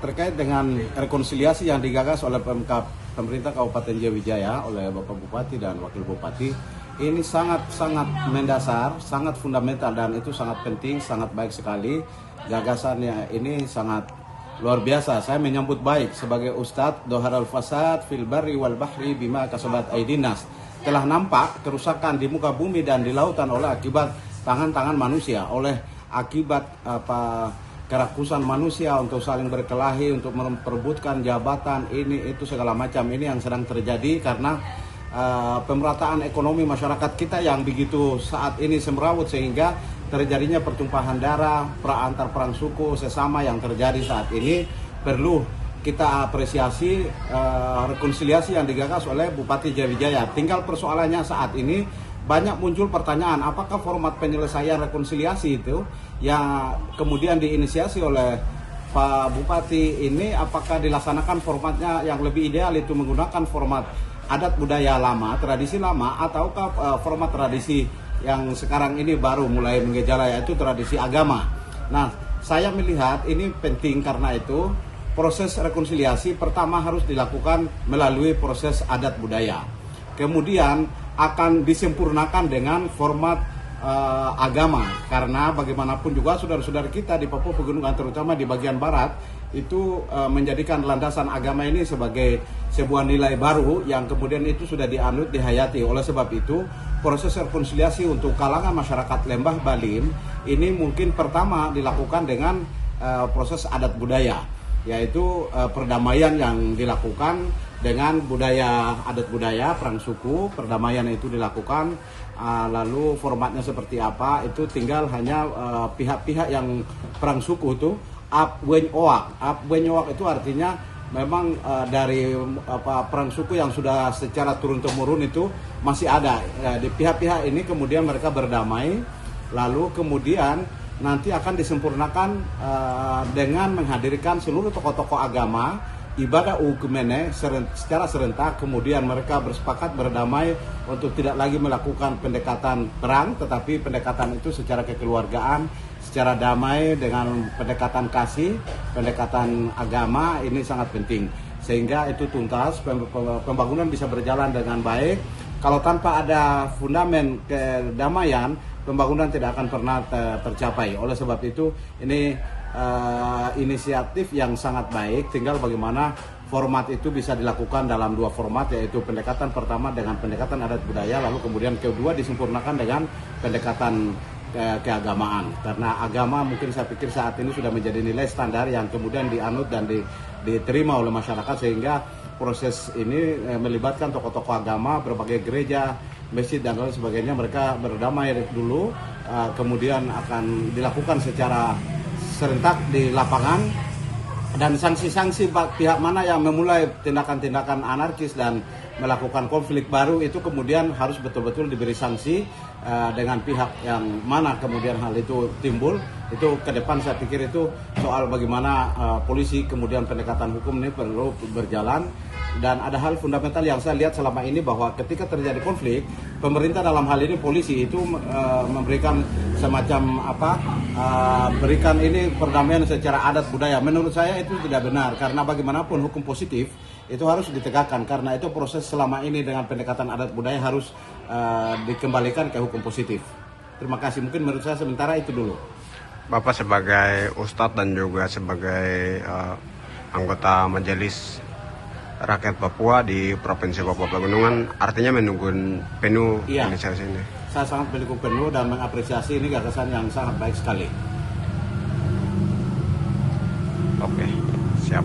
terkait dengan rekonsiliasi yang digagas oleh pemerintah Kabupaten Jayawijaya oleh Bapak Bupati dan Wakil Bupati, ini sangat mendasar, sangat fundamental, dan itu sangat penting, sangat baik sekali. Gagasannya ini sangat luar biasa. Saya menyambut baik sebagai Ustadz Doharal Fasad fil barri wal bahri bima kasabat aidinas. Telah nampak kerusakan di muka bumi dan di lautan oleh akibat tangan-tangan manusia, oleh akibat kerakusan manusia untuk saling berkelahi, untuk memperebutkan jabatan, ini itu segala macam. Ini yang sedang terjadi karena pemerataan ekonomi masyarakat kita yang begitu saat ini semrawut, sehingga terjadinya pertumpahan darah antar perang suku sesama yang terjadi saat ini. Perlu kita apresiasi rekonsiliasi yang digagas oleh Bupati Jayawijaya. Tinggal persoalannya saat ini banyak muncul pertanyaan, apakah format penyelesaian rekonsiliasi itu yang kemudian diinisiasi oleh Pak Bupati ini, apakah dilaksanakan formatnya yang lebih ideal itu menggunakan format adat budaya lama, tradisi lama, ataukah format tradisi yang sekarang ini baru mulai mengejala, yaitu tradisi agama. Nah, saya melihat ini penting karena itu proses rekonsiliasi pertama harus dilakukan melalui proses adat budaya. Kemudian akan disempurnakan dengan format agama, karena bagaimanapun juga saudara-saudara kita di Papua Pegunungan, terutama di bagian barat, itu menjadikan landasan agama ini sebagai sebuah nilai baru yang kemudian itu sudah dianut, dihayati. Oleh sebab itu proses rekonsiliasi untuk kalangan masyarakat Lembah Balim ini mungkin pertama dilakukan dengan proses adat budaya, yaitu perdamaian yang dilakukan dengan budaya, adat budaya, perang suku. Perdamaian itu dilakukan, lalu formatnya seperti apa, itu tinggal hanya pihak-pihak yang perang suku itu Abwen Oak itu artinya memang dari perang suku yang sudah secara turun-temurun itu masih ada. Di pihak-pihak ini kemudian mereka berdamai, lalu kemudian nanti akan disempurnakan dengan menghadirkan seluruh tokoh-tokoh agama, ibadah ugemene secara serentak. Kemudian mereka bersepakat berdamai untuk tidak lagi melakukan pendekatan perang, tetapi pendekatan itu secara kekeluargaan, secara damai, dengan pendekatan kasih, pendekatan agama. Ini sangat penting sehingga itu tuntas, pembangunan bisa berjalan dengan baik. Kalau tanpa ada fundamen kedamaian, pembangunan tidak akan pernah tercapai. Oleh sebab itu ini inisiatif yang sangat baik, tinggal bagaimana format itu bisa dilakukan dalam dua format, yaitu pendekatan pertama dengan pendekatan adat budaya, lalu kemudian kedua disempurnakan dengan pendekatan keagamaan. Karena agama mungkin saya pikir saat ini sudah menjadi nilai standar yang kemudian dianut dan diterima oleh masyarakat, sehingga proses ini melibatkan tokoh-tokoh agama, berbagai gereja, masjid dan lain sebagainya. Mereka berdamai dulu, kemudian akan dilakukan secara serentak di lapangan, dan sanksi-sanksi pihak mana yang memulai tindakan-tindakan anarkis dan melakukan konflik baru itu kemudian harus betul-betul diberi sanksi dengan pihak yang mana kemudian hal itu timbul. Itu ke depan saya pikir itu soal bagaimana polisi kemudian pendekatan hukum ini perlu berjalan. Dan ada hal fundamental yang saya lihat selama ini, bahwa ketika terjadi konflik, pemerintah dalam hal ini polisi itu memberikan semacam berikan ini perdamaian secara adat budaya. Menurut saya itu tidak benar, karena bagaimanapun hukum positif itu harus ditegakkan, karena itu proses selama ini dengan pendekatan adat budaya harus dikembalikan ke hukum positif. Terima kasih, mungkin menurut saya sementara itu dulu. Bapak sebagai Ustadz dan juga sebagai anggota Majelis Rakyat Papua di Provinsi Papua Pegunungan, artinya mendukung penuh inisiatif ini. Saya sangat mendukung penuh dan mengapresiasi, ini gagasan yang sangat baik sekali. Oke, siap.